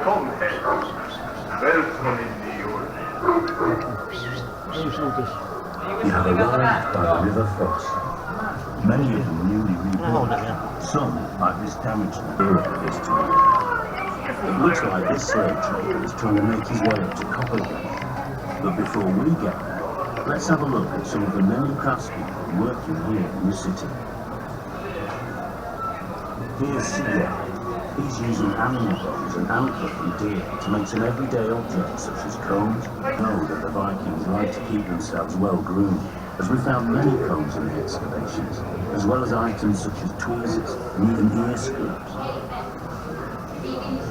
You have arrived by the River Foss. Many of them newly rebuilt. Some, like this damaged build at this time. It looks like this slave trader is trying to make his way up to Coppergate. But before we get there, let's have a look at some of the many craftspeople working here in the city. Here's Sigurd. He's using animal bones and antler from deer to make some everyday objects such as combs. We know that the Vikings like to keep themselves well groomed, as we found many combs in the excavations, as well as items such as tweezers and even ear screws.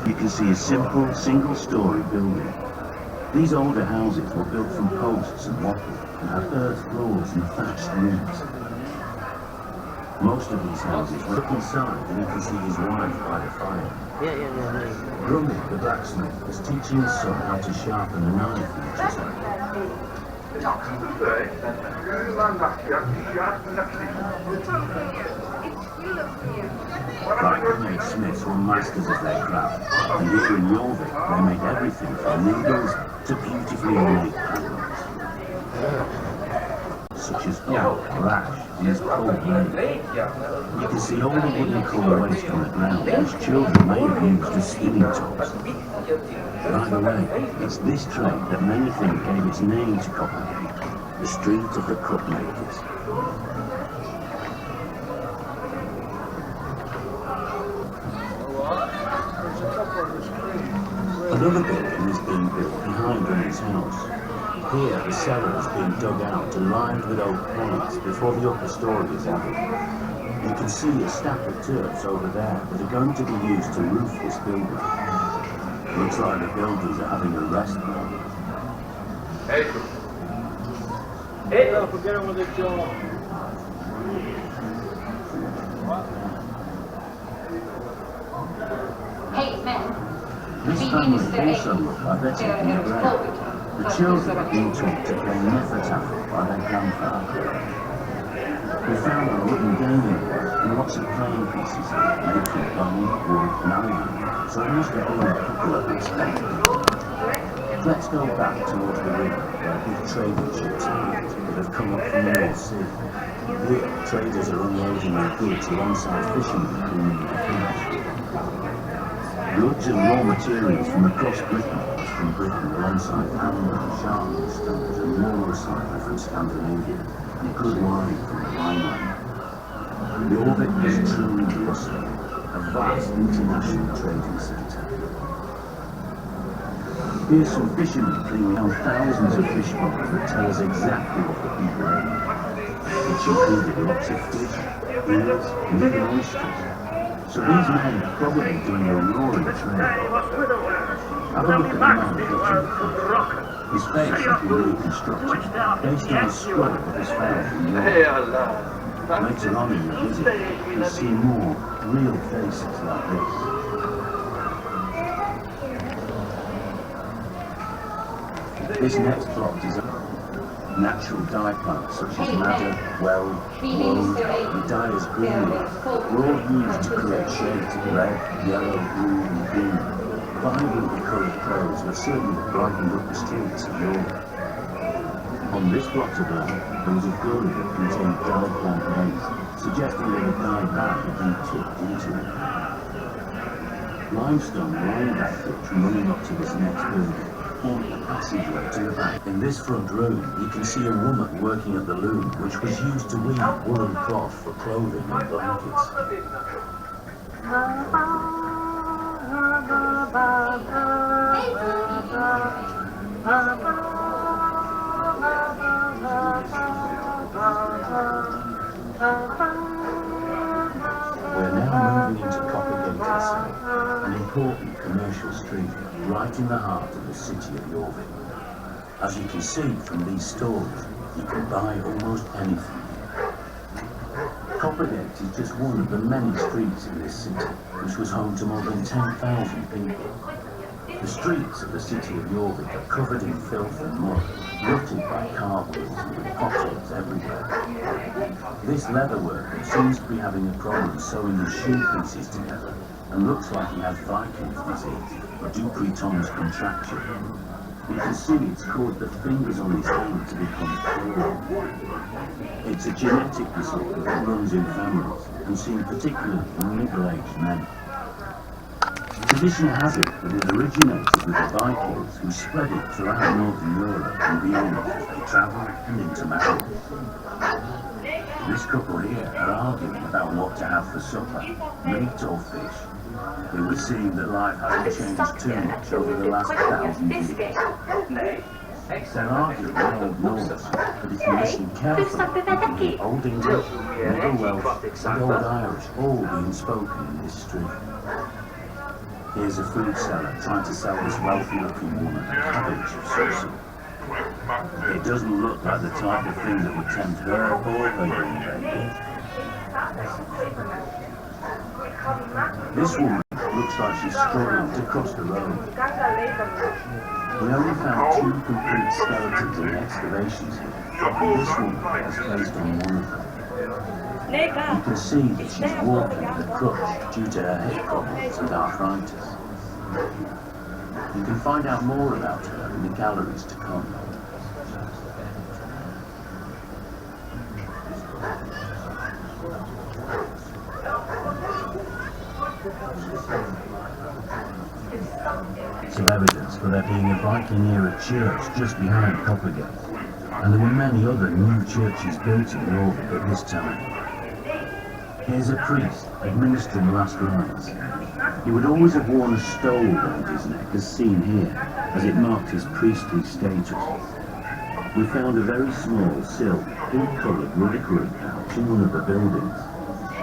You can see a simple, single-story building. These older houses were built from posts and wattle and had earth floors and thatched roofs. Most of these houses were up inside, and you can see his wife by the fire. Grummy, the blacksmith, is teaching his son how to sharpen a knife in the chisel. Viking-age smiths were masters of their craft, and here in Jorvik they make everything from needles to beautifully ornate panels, such as oak, rash, and this cold blade. You can see all the wooden colour waste on the ground, which children may have used as spinning tops. By the way, it's this trade that many think gave its name to Coppergate, the street of the cup makers. Another building is being built behind Running's house. Here, the cellar is being dug out and lined with oak planks before the upper story is added. You can see a stack of turfs over there that are going to be used to roof this building. Looks like the builders are having a rest moment. Hey, forget on with the job. Hey, man. This family also look like they're taking a break. The children are being taught to play Niffer-Taffel by their grandfather. We found a wooden gaming board and lots of playing pieces made from bone, wood and iron, so it must have been a couple of expected. Let's go back towards the river where big trading ships are that have come up from the North Sea. Here, traders are unloading their goods alongside fishermen cleaning their fish. Goods and raw materials from across Britain from Britain alongside amber, sharpening stones and more recycling from Scandinavia and good wine from the Rhineland. Jorvik is truly bustling, a vast international trading centre. Here's some fishermen cleaning out thousands of fish bones that tell us exactly what the people ate, which included lots of fish, eels and even oysters. So these men are probably doing a roaring trade. Have a look at the man touching the fish. His face has been reconstructed based on the skull that was found in Jorvik. Later on in the visit, you'll see more real faces like this. This next plot is natural dye plants such as madder, weld, woad, and dyer's green were all used to create shades of red, yellow, blue, and green. Vibrantly coloured clothes were certainly brightened up the streets of Jorvik. On this plot of land, there was a gully that contained dye plant base, suggesting that a dye bag had been tipped into it. Limestone lined that ditch running up to this next building, forming a passageway to the back. In this front room, you can see a woman working at the loom, which was used to weave woolen cloth for clothing and blankets. We're now moving into Coppergate itself, an important commercial street right in the heart of the city of Jorvik. As you can see from these stalls, you can buy almost anything. Coppergate is just one of the many streets in this city, which was home to more than 10,000 people. The streets of the city of Jorvik are covered in filth and mud, rutted by cart wheels and with potholes everywhere. This leather worker seems to be having a problem sewing his shoe pieces together, and looks like he has Viking disease, Dupuytren's contraction. You can see it's caused the fingers on his hand to become clawed. It's a genetic disorder that runs in families and seen particularly in middle-aged men. Tradition has it that it originated with the Vikings, who spread it throughout Northern Europe and beyond as they travelled and intermarried. This couple here are arguing about what to have for supper, meat or fish. It would seem that life hasn't changed too much over the last 1,000 years. They're arguing in Old Norse, but if you listen carefully, you can hear Old English, Middle Welsh and Old Irish all being spoken in this street. Here's a food seller trying to sell this wealthy-looking woman a cabbage of some sort. It doesn't look like the type of thing that would tempt her or her young baby. This woman looks like she's struggling to cross the road. We only found 2 complete skeletons in excavations here, and this woman is placed on one of them. You can see that she's walking with a crutch due to her hip problems and arthritis. You can find out more about her in the galleries to come. Some evidence for there being a Viking-era church just behind Coppergate, and there were many other new churches built in Jorvik at this time. Here's a priest administering last rites. He would always have worn a stole around his neck, as seen here, as it marked his priestly status. We found a very small, silk, pink-coloured reliquary pouch in one of the buildings.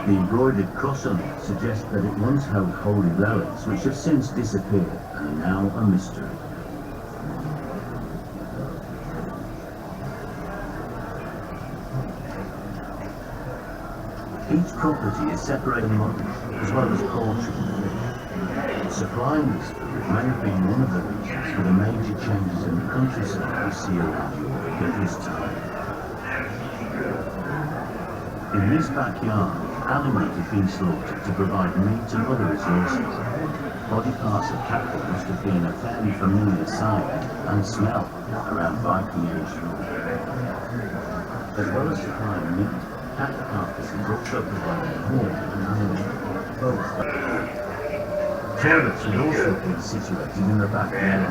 The embroidered cross on it suggests that it once held holy relics which have since disappeared and are now a mystery. Each property is separated among as well as poultry and fish. Supplying this food may have been one of the reasons for the major changes in the countryside we see around Jorvik at this time. In this backyard, animals have been slaughtered to provide meat and other resources. Body parts of cattle must have been a fairly familiar sight and smell around Viking Age Jorvik. As well as supplying meat, cattle carcasses also provided horn and iron, both. Toilets would also be situated in the backyard.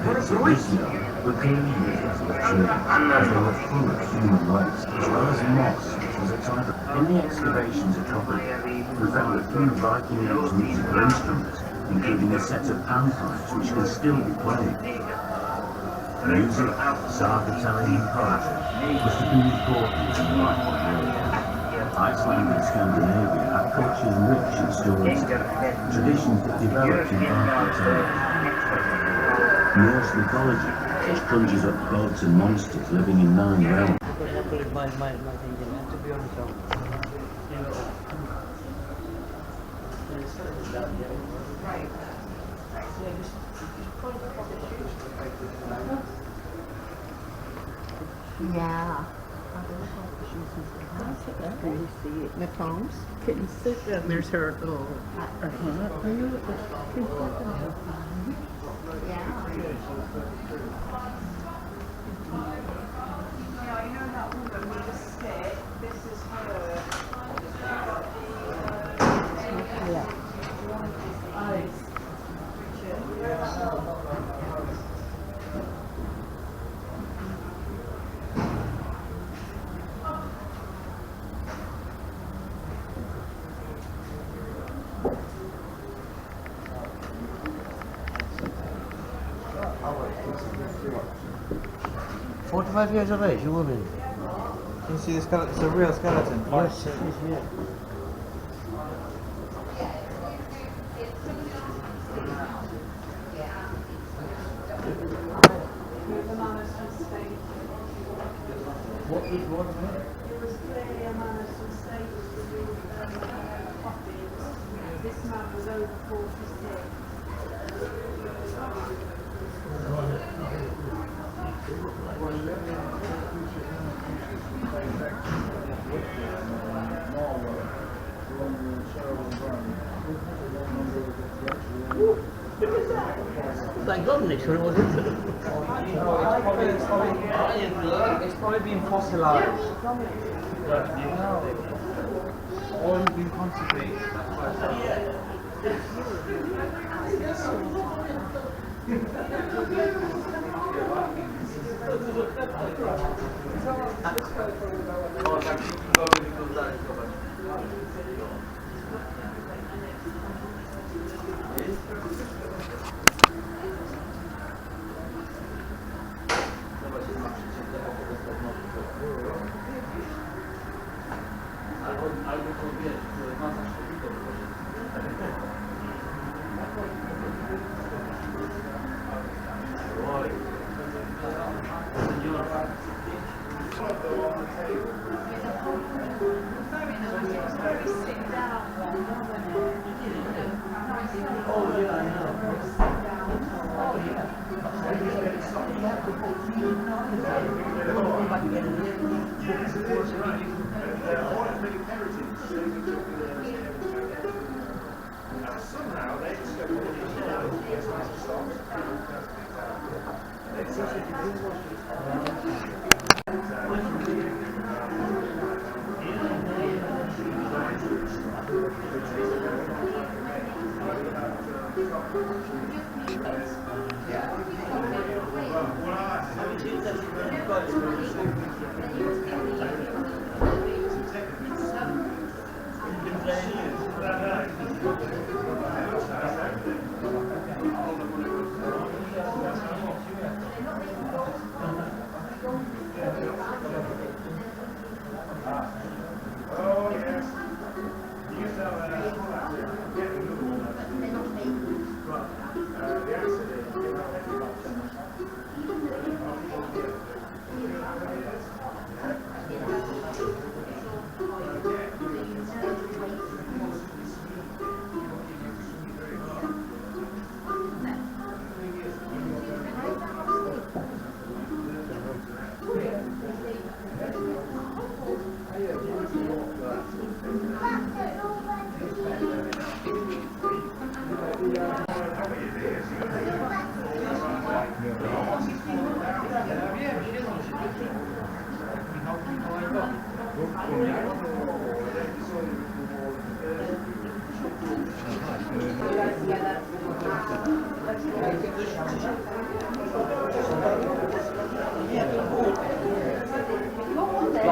Pits of this yard were clearly used as latrines, as they were full of human waste, as well as moss, which was a type of... In the excavations at Coppergate, we found a few Viking Age musical instruments, including a set of panpipes which can still be played. Music, saga telling and poetry was to be important in the Viking world. Iceland and Scandinavia are culturally rich in stories, traditions that developed in Viking times. Norse mythology, which conjures up gods and monsters living in 9 realms. Yeah. Can you see it? My palms? Couldn't sit there. There's her little. Yeah. Yeah, you know that woman with the stick? This is her. Yeah. "45 years of age, a woman." Can you see the skeleton? It's a real skeleton. Yes, it is, yeah. What is one of them? It was clearly a man of some status with coffee. This man was over 46. Thank God Nick's it wasn't. It's probably been fossilised. Oil's been concentrated. That's why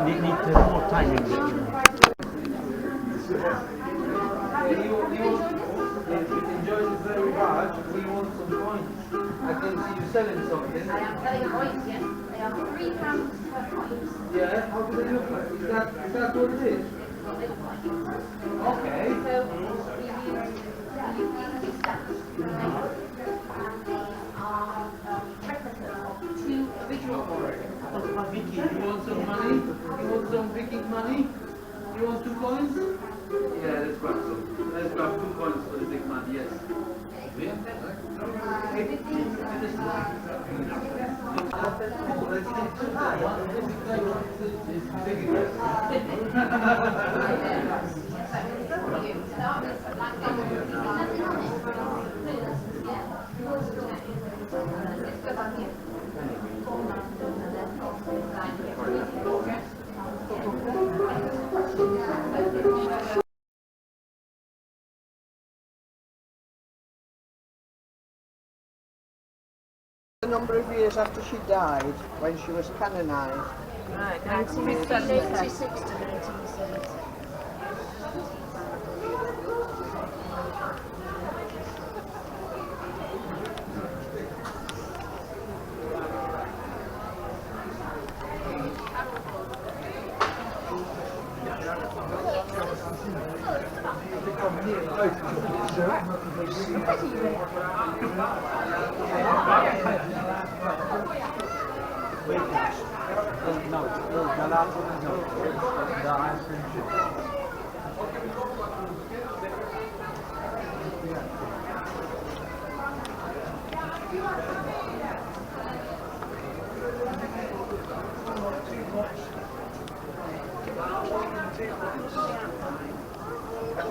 Need more time in it. enjoys it very much. We want some coins. I can see you selling something. I am selling coins, yes. They are £3 per coin. Yeah, how do they look like? Is that what it is? It's what they look like. Okay. So we use these stamps, and they are replicas of two original ones. Vicky, you want some money? You want some Viking money? You want 2 coins? Yeah, let's grab some. Let's grab 2 coins for the big man, yes. A number of years after she died, when she was canonised. Right, 1986 to 1970. Yeah.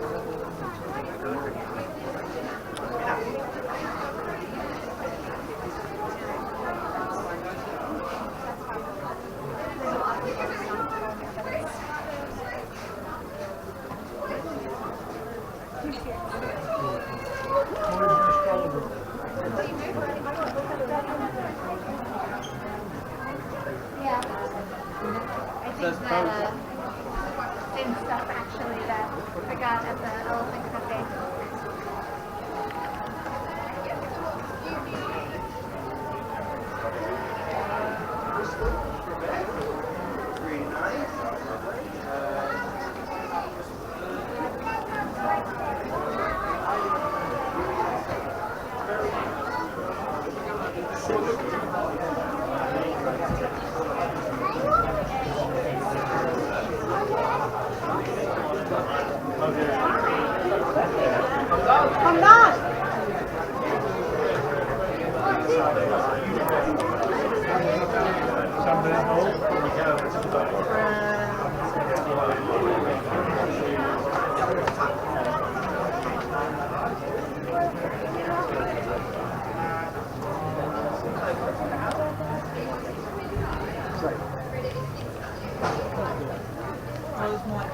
I think that same stuff actually that I got at the Elephant Cafe. Come down! How's my